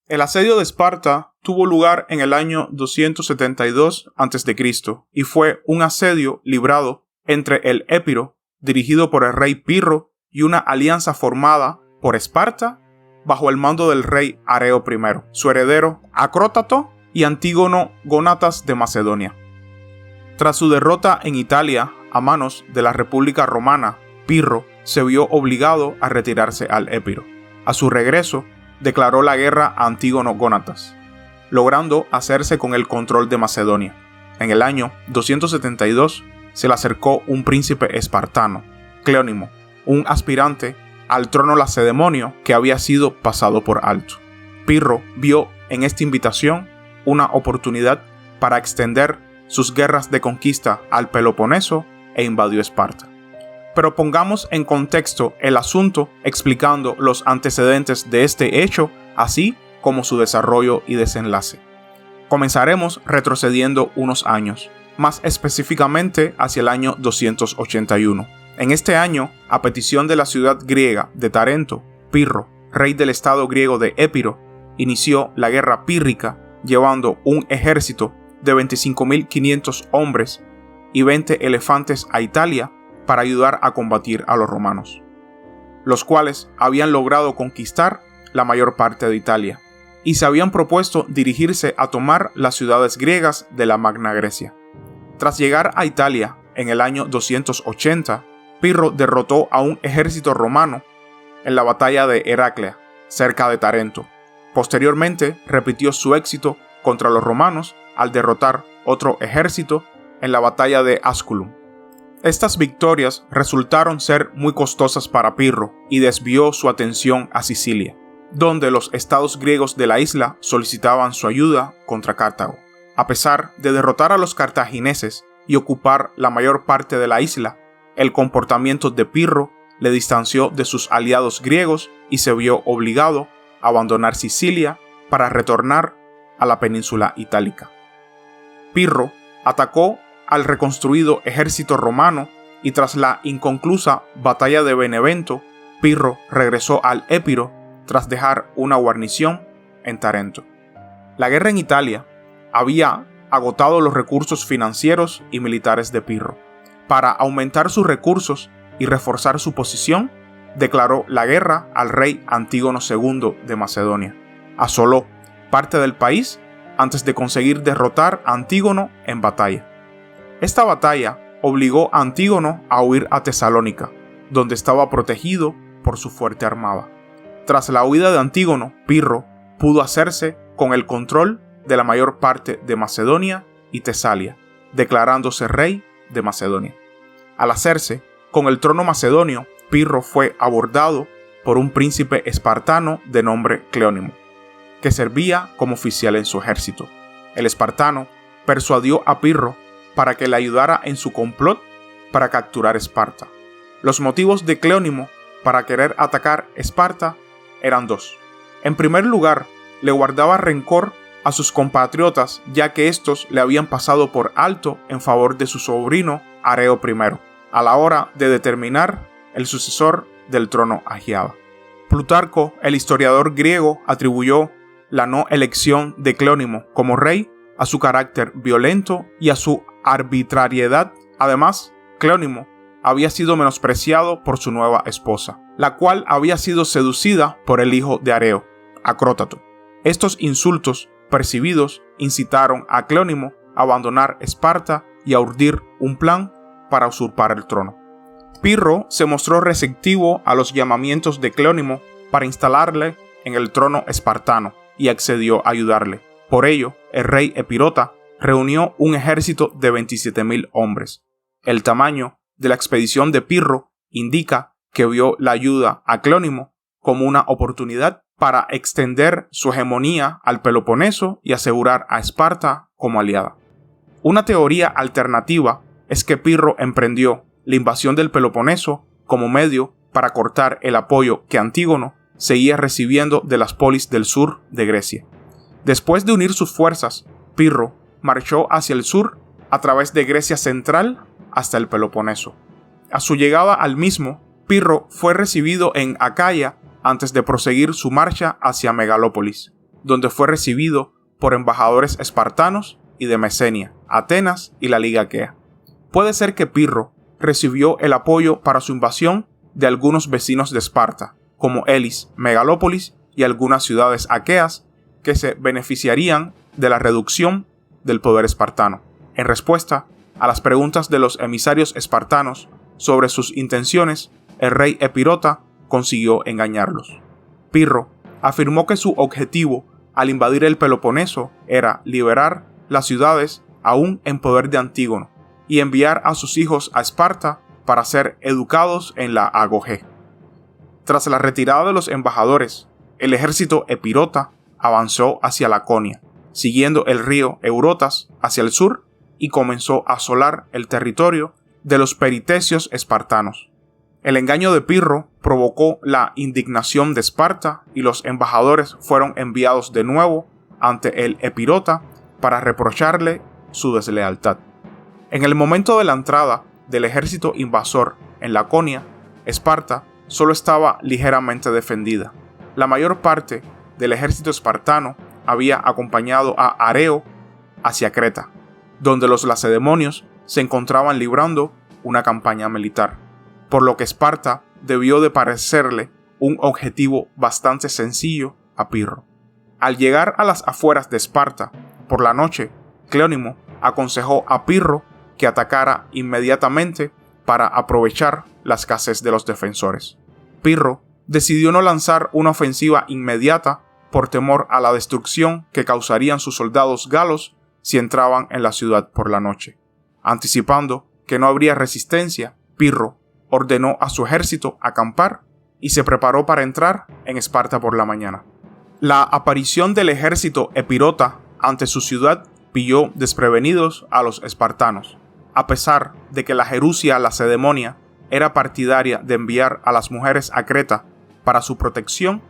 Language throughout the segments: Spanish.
El asedio de Esparta tuvo lugar en el año 272 a.C. y fue un asedio librado entre el Épiro, dirigido por el rey Pirro, y una alianza formada por Esparta bajo el mando del rey Areo I, su heredero Acrótato y Antígono Gónatas de Macedonia. Tras su derrota en Italia a manos de la República Romana, Pirro se vio obligado a retirarse al Épiro. A su regreso, declaró la guerra a Antígono Gónatas, logrando hacerse con el control de Macedonia. En el año 272 se le acercó un príncipe espartano, Cleónimo, un aspirante al trono lacedemonio que había sido pasado por alto. Pirro vio en esta invitación una oportunidad para extender sus guerras de conquista al Peloponeso e invadió Esparta. Pero pongamos en contexto el asunto explicando los antecedentes de este hecho, así como su desarrollo y desenlace. Comenzaremos retrocediendo unos años, más específicamente hacia el año 281. En este año, a petición de la ciudad griega de Tarento, Pirro, rey del estado griego de Épiro, inició la guerra pírrica llevando un ejército de 25.500 hombres y 20 elefantes a Italia para ayudar a combatir a los romanos, los cuales habían logrado conquistar la mayor parte de Italia y se habían propuesto dirigirse a tomar las ciudades griegas de la Magna Grecia. Tras llegar a Italia en el año 280, Pirro derrotó a un ejército romano en la batalla de Heraclea, cerca de Tarento. Posteriormente, repitió su éxito contra los romanos al derrotar otro ejército en la batalla de Asculum. Estas victorias resultaron ser muy costosas para Pirro y desvió su atención a Sicilia, donde los estados griegos de la isla solicitaban su ayuda contra Cartago. A pesar de derrotar a los cartagineses y ocupar la mayor parte de la isla, el comportamiento de Pirro le distanció de sus aliados griegos y se vio obligado a abandonar Sicilia para retornar a la península itálica. Pirro atacó al reconstruido ejército romano y tras la inconclusa batalla de Benevento, Pirro regresó al Épiro tras dejar una guarnición en Tarento. La guerra en Italia había agotado los recursos financieros y militares de Pirro. Para aumentar sus recursos y reforzar su posición, declaró la guerra al rey Antígono II de Macedonia. Asoló parte del país antes de conseguir derrotar a Antígono en batalla. Esta batalla obligó a Antígono a huir a Tesalónica, donde estaba protegido por su fuerte armada. Tras la huida de Antígono, Pirro pudo hacerse con el control de la mayor parte de Macedonia y Tesalia, declarándose rey de Macedonia. Al hacerse con el trono macedonio, Pirro fue abordado por un príncipe espartano de nombre Cleónimo, que servía como oficial en su ejército. El espartano persuadió a Pirro para que le ayudara en su complot para capturar Esparta. Los motivos de Cleónimo para querer atacar Esparta eran dos. En primer lugar, le guardaba rencor a sus compatriotas ya que estos le habían pasado por alto en favor de su sobrino Areo I, a la hora de determinar el sucesor del trono Agiada. Plutarco, el historiador griego, atribuyó la no elección de Cleónimo como rey a su carácter violento y a su arbitrariedad. Además, Cleónimo había sido menospreciado por su nueva esposa, la cual había sido seducida por el hijo de Areo, Acrótato. Estos insultos percibidos incitaron a Cleónimo a abandonar Esparta y a urdir un plan para usurpar el trono. Pirro se mostró receptivo a los llamamientos de Cleónimo para instalarle en el trono espartano y accedió a ayudarle. Por ello, el rey Epirota reunió un ejército de 27.000 hombres. El tamaño de la expedición de Pirro indica que vio la ayuda a Cleónimo como una oportunidad para extender su hegemonía al Peloponeso y asegurar a Esparta como aliada. Una teoría alternativa es que Pirro emprendió la invasión del Peloponeso como medio para cortar el apoyo que Antígono seguía recibiendo de las polis del sur de Grecia. Después de unir sus fuerzas, Pirro marchó hacia el sur a través de Grecia central hasta el Peloponeso. A su llegada al mismo, Pirro fue recibido en Acaya antes de proseguir su marcha hacia Megalópolis. donde fue recibido por embajadores espartanos y de Mesenia, Atenas y la Liga Aquea. Puede ser que Pirro recibió el apoyo para su invasión de algunos vecinos de Esparta, como Elis, Megalópolis y algunas ciudades aqueas que se beneficiarían de la reducción del poder espartano. En respuesta a las preguntas de los emisarios espartanos sobre sus intenciones, el rey Epirota consiguió engañarlos. Pirro afirmó que su objetivo al invadir el Peloponeso era liberar las ciudades aún en poder de Antígono y enviar a sus hijos a Esparta para ser educados en la agogé. Tras la retirada de los embajadores, el ejército epirota avanzó hacia Laconia, siguiendo el río Eurotas hacia el sur, y comenzó a asolar el territorio de los peritecios espartanos. El engaño de Pirro provocó la indignación de Esparta y los embajadores fueron enviados de nuevo ante el Epirota para reprocharle su deslealtad. En el momento de la entrada del ejército invasor en Laconia, Esparta solo estaba ligeramente defendida. La mayor parte del ejército espartano había acompañado a Areo hacia Creta, donde los lacedemonios se encontraban librando una campaña militar, por lo que Esparta debió de parecerle un objetivo bastante sencillo a Pirro. Al llegar a las afueras de Esparta, por la noche, Cleónimo aconsejó a Pirro que atacara inmediatamente para aprovechar la escasez de los defensores. Pirro decidió no lanzar una ofensiva inmediata por temor a la destrucción que causarían sus soldados galos si entraban en la ciudad por la noche. Anticipando que no habría resistencia, Pirro ordenó a su ejército acampar y se preparó para entrar en Esparta por la mañana. La aparición del ejército epirota ante su ciudad pilló desprevenidos a los espartanos. A pesar de que la Jerusia lacedemonia era partidaria de enviar a las mujeres a Creta para su protección,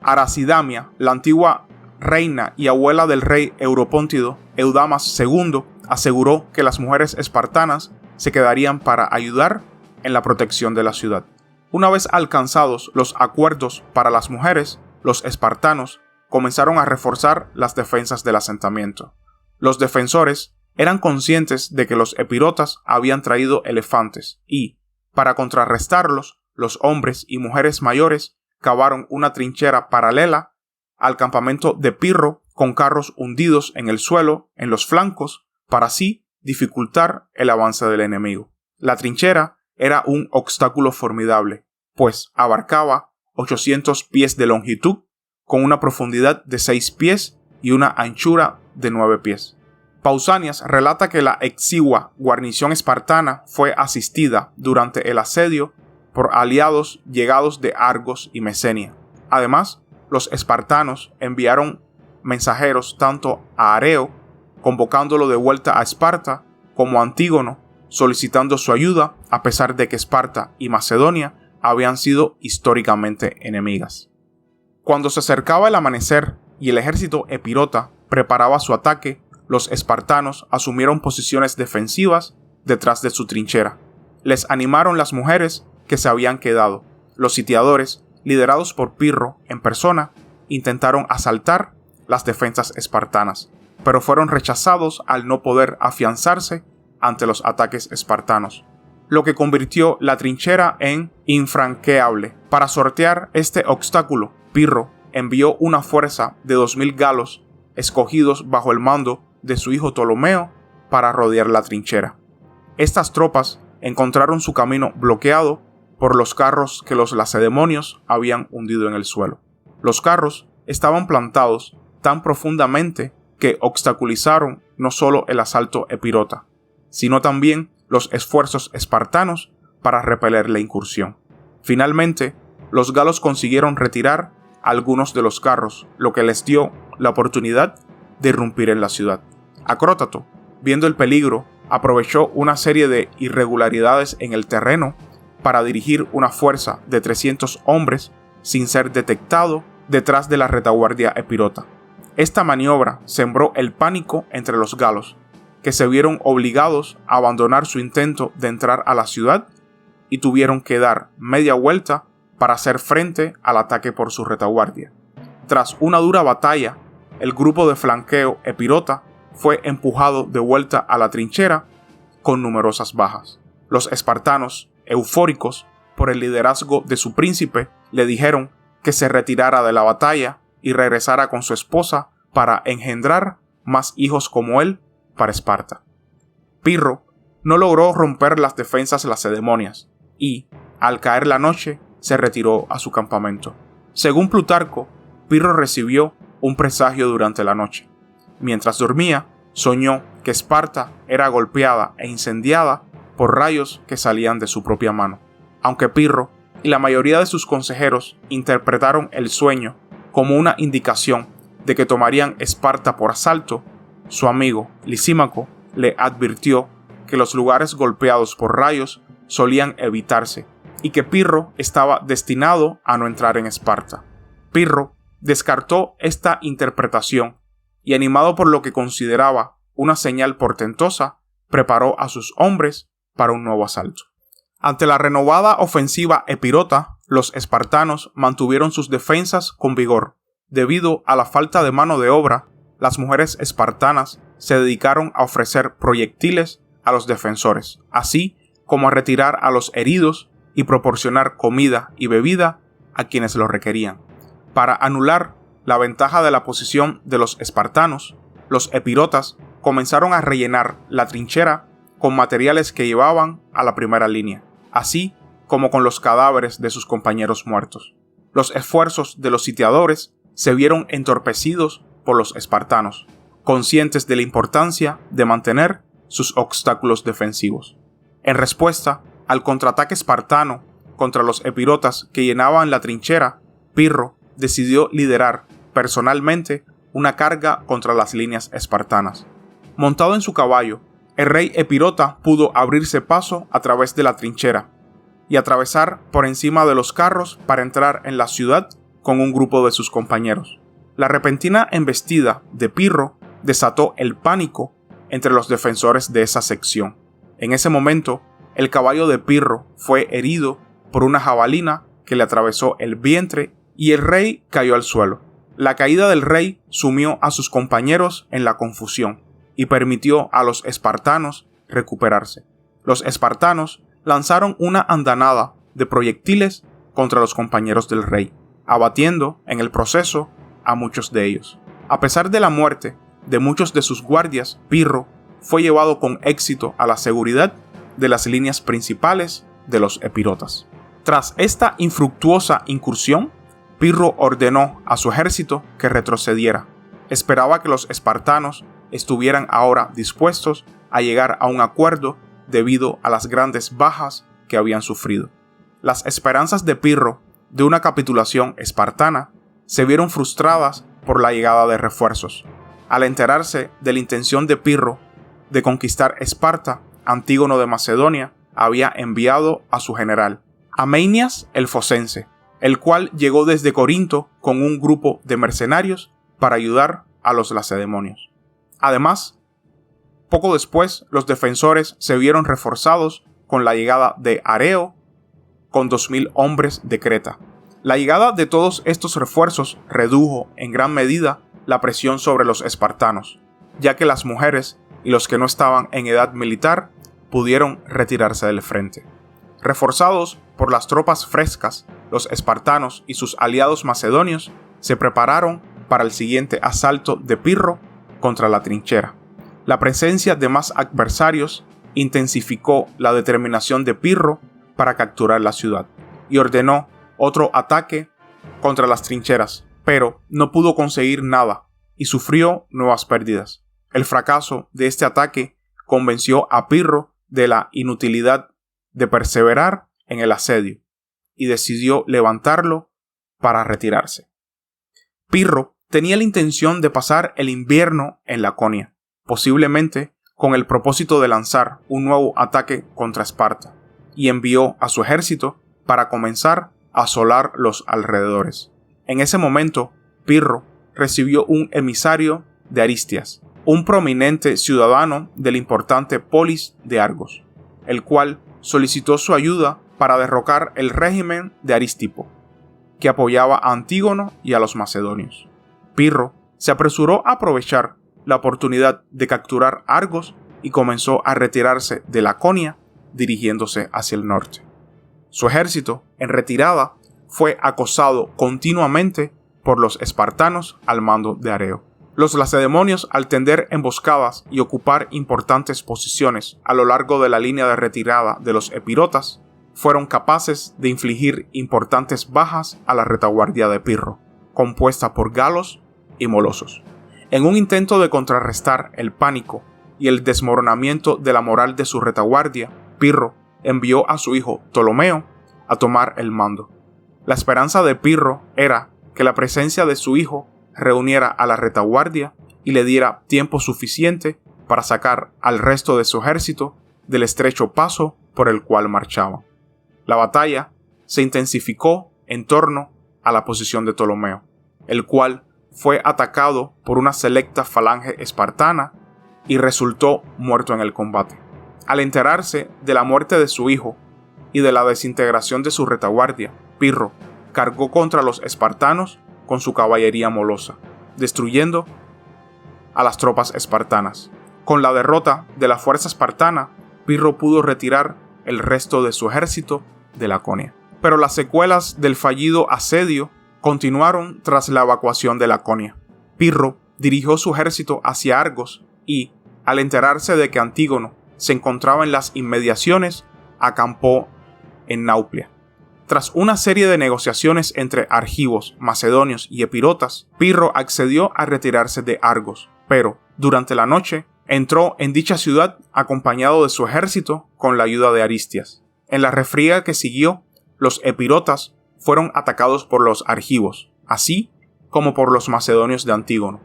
Aracidamia, la antigua reina y abuela del rey Europóntido Eudamas II, aseguró que las mujeres espartanas se quedarían para ayudar en la protección de la ciudad. Una vez alcanzados los acuerdos para las mujeres, los espartanos comenzaron a reforzar las defensas del asentamiento. Los defensores eran conscientes de que los epirotas habían traído elefantes y, para contrarrestarlos, los hombres y mujeres mayores cavaron una trinchera paralela al campamento de Pirro con carros hundidos en el suelo en los flancos para así dificultar el avance del enemigo. La trinchera era un obstáculo formidable, pues abarcaba 800 pies de longitud con una profundidad de 6 pies y una anchura de 9 pies. Pausanias relata que la exigua guarnición espartana fue asistida durante el asedio por aliados llegados de Argos y Mesenia. Además, los espartanos enviaron mensajeros tanto a Areo, convocándolo de vuelta a Esparta, como a Antígono, solicitando su ayuda, a pesar de que Esparta y Macedonia habían sido históricamente enemigas. Cuando se acercaba el amanecer y el ejército epirota preparaba su ataque, los espartanos asumieron posiciones defensivas detrás de su trinchera. Les animaron las mujeres que se habían quedado. Los sitiadores, liderados por Pirro en persona, intentaron asaltar las defensas espartanas, pero fueron rechazados al no poder afianzarse ante los ataques espartanos, lo que convirtió la trinchera en infranqueable. Para sortear este obstáculo, Pirro envió una fuerza de 2000 galos escogidos bajo el mando de su hijo Ptolomeo para rodear la trinchera. Estas tropas encontraron su camino bloqueado por los carros que los lacedemonios habían hundido en el suelo. Los carros estaban plantados tan profundamente que obstaculizaron no solo el asalto epirota, sino también los esfuerzos espartanos para repeler la incursión. Finalmente, los galos consiguieron retirar algunos de los carros, lo que les dio la oportunidad de irrumpir en la ciudad. Acrótato, viendo el peligro, aprovechó una serie de irregularidades en el terreno para dirigir una fuerza de 300 hombres sin ser detectado detrás de la retaguardia epirota. Esta maniobra sembró el pánico entre los galos, que se vieron obligados a abandonar su intento de entrar a la ciudad y tuvieron que dar media vuelta para hacer frente al ataque por su retaguardia. Tras una dura batalla el grupo de flanqueo epirota fue empujado de vuelta a la trinchera con numerosas bajas. Los espartanos, eufóricos por el liderazgo de su príncipe, le dijeron que se retirara de la batalla y regresara con su esposa para engendrar más hijos como él para Esparta. Pirro no logró romper las defensas lacedemonias y, al caer la noche, se retiró a su campamento. Según Plutarco, Pirro recibió un presagio durante la noche. Mientras dormía, soñó que Esparta era golpeada e incendiada por rayos que salían de su propia mano. Aunque Pirro y la mayoría de sus consejeros interpretaron el sueño como una indicación de que tomarían Esparta por asalto, su amigo Lisímaco le advirtió que los lugares golpeados por rayos solían evitarse y que Pirro estaba destinado a no entrar en Esparta. Pirro descartó esta interpretación y, animado por lo que consideraba una señal portentosa, preparó a sus hombres para un nuevo asalto. Ante la renovada ofensiva epirota, los espartanos mantuvieron sus defensas con vigor. Debido a la falta de mano de obra, las mujeres espartanas se dedicaron a ofrecer proyectiles a los defensores, así como a retirar a los heridos y proporcionar comida y bebida a quienes lo requerían. Para anular la ventaja de la posición de los espartanos, los epirotas comenzaron a rellenar la trinchera con materiales que llevaban a la primera línea, así como con los cadáveres de sus compañeros muertos. Los esfuerzos de los sitiadores se vieron entorpecidos por los espartanos, conscientes de la importancia de mantener sus obstáculos defensivos. En respuesta al contraataque espartano contra los epirotas que llenaban la trinchera, Pirro decidió liderar personalmente una carga contra las líneas espartanas. Montado en su caballo, el rey epirota pudo abrirse paso a través de la trinchera y atravesar por encima de los carros para entrar en la ciudad con un grupo de sus compañeros. La repentina embestida de Pirro desató el pánico entre los defensores de esa sección. En ese momento, el caballo de Pirro fue herido por una jabalina que le atravesó el vientre y el rey cayó al suelo. La caída del rey sumió a sus compañeros en la confusión y permitió a los espartanos recuperarse. Los espartanos lanzaron una andanada de proyectiles contra los compañeros del rey, abatiendo en el proceso a muchos de ellos. A pesar de la muerte de muchos de sus guardias, Pirro fue llevado con éxito a la seguridad de las líneas principales de los epirotas. Tras esta infructuosa incursión, Pirro ordenó a su ejército que retrocediera. Esperaba que los espartanos estuvieran ahora dispuestos a llegar a un acuerdo debido a las grandes bajas que habían sufrido. Las esperanzas de Pirro de una capitulación espartana se vieron frustradas por la llegada de refuerzos. Al enterarse de la intención de Pirro de conquistar Esparta, Antígono de Macedonia había enviado a su general, Amenías el Focense, el cual llegó desde Corinto con un grupo de mercenarios para ayudar a los lacedemonios. Además, poco después, los defensores se vieron reforzados con la llegada de Areo con 2.000 hombres de Creta. La llegada de todos estos refuerzos redujo en gran medida la presión sobre los espartanos, ya que las mujeres y los que no estaban en edad militar pudieron retirarse del frente. Reforzados por las tropas frescas, los espartanos y sus aliados macedonios se prepararon para el siguiente asalto de Pirro contra la trinchera. La presencia de más adversarios intensificó la determinación de Pirro para capturar la ciudad y ordenó otro ataque contra las trincheras, pero no pudo conseguir nada y sufrió nuevas pérdidas. El fracaso de este ataque convenció a Pirro de la inutilidad de perseverar en el asedio y decidió levantarlo para retirarse. Pirro tenía la intención de pasar el invierno en Laconia, posiblemente con el propósito de lanzar un nuevo ataque contra Esparta, y envió a su ejército para comenzar a asolar los alrededores. En ese momento, Pirro recibió un emisario de Aristias, un prominente ciudadano de la importante polis de Argos, el cual solicitó su ayuda para derrocar el régimen de Aristipo, que apoyaba a Antígono y a los macedonios. Pirro se apresuró a aprovechar la oportunidad de capturar Argos y comenzó a retirarse de Laconia, dirigiéndose hacia el norte. Su ejército, en retirada, fue acosado continuamente por los espartanos al mando de Areo. Los lacedemonios, al tender emboscadas y ocupar importantes posiciones a lo largo de la línea de retirada de los epirotas, fueron capaces de infligir importantes bajas a la retaguardia de Pirro, compuesta por galos y molosos. En un intento de contrarrestar el pánico y el desmoronamiento de la moral de su retaguardia, Pirro envió a su hijo Ptolomeo a tomar el mando. La esperanza de Pirro era que la presencia de su hijo reuniera a la retaguardia y le diera tiempo suficiente para sacar al resto de su ejército del estrecho paso por el cual marchaba. La batalla se intensificó en torno a la posición de Ptolomeo, el cual fue atacado por una selecta falange espartana y resultó muerto en el combate. Al enterarse de la muerte de su hijo y de la desintegración de su retaguardia, Pirro cargó contra los espartanos con su caballería molosa, destruyendo a las tropas espartanas. Con la derrota de la fuerza espartana, Pirro pudo retirar el resto de su ejército de Laconia. Pero las secuelas del fallido asedio continuaron tras la evacuación de Laconia. Pirro dirigió su ejército hacia Argos y, al enterarse de que Antígono se encontraba en las inmediaciones, acampó en Nauplia. Tras una serie de negociaciones entre argivos, macedonios y epirotas, Pirro accedió a retirarse de Argos, pero, durante la noche, entró en dicha ciudad acompañado de su ejército con la ayuda de Aristias. En la refriega que siguió, los epirotas fueron atacados por los argivos, así como por los macedonios de Antígono,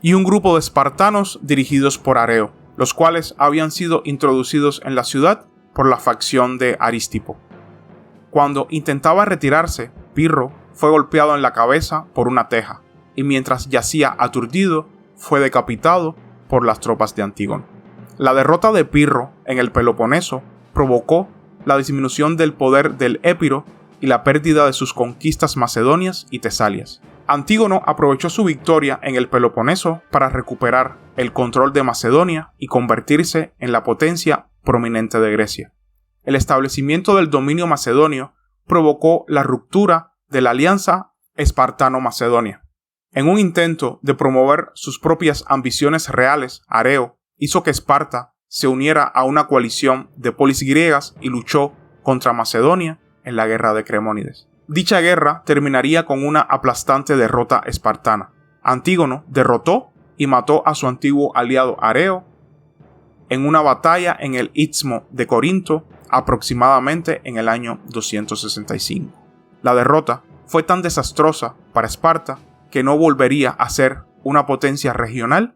y un grupo de espartanos dirigidos por Areo, los cuales habían sido introducidos en la ciudad por la facción de Aristipo. Cuando intentaba retirarse, Pirro fue golpeado en la cabeza por una teja, y mientras yacía aturdido, fue decapitado por las tropas de Antígono. La derrota de Pirro en el Peloponeso provocó la disminución del poder del Épiro y la pérdida de sus conquistas macedonias y tesalias. Antígono aprovechó su victoria en el Peloponeso para recuperar el control de Macedonia y convertirse en la potencia prominente de Grecia. El establecimiento del dominio macedonio provocó la ruptura de la alianza espartano-macedonia. En un intento de promover sus propias ambiciones reales, Areo hizo que Esparta se uniera a una coalición de polis griegas y luchó contra Macedonia en la guerra de Cremónides. Dicha guerra terminaría con una aplastante derrota espartana. Antígono derrotó y mató a su antiguo aliado Areo en una batalla en el Istmo de Corinto, aproximadamente en el año 265. La derrota fue tan desastrosa para Esparta que no volvería a ser una potencia regional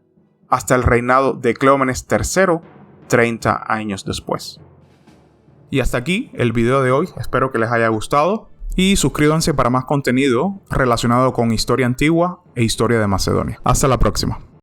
hasta el reinado de Cleómenes III, 30 años después. Y hasta aquí el video de hoy, espero que les haya gustado y suscríbanse para más contenido relacionado con historia antigua e historia de Macedonia. Hasta la próxima.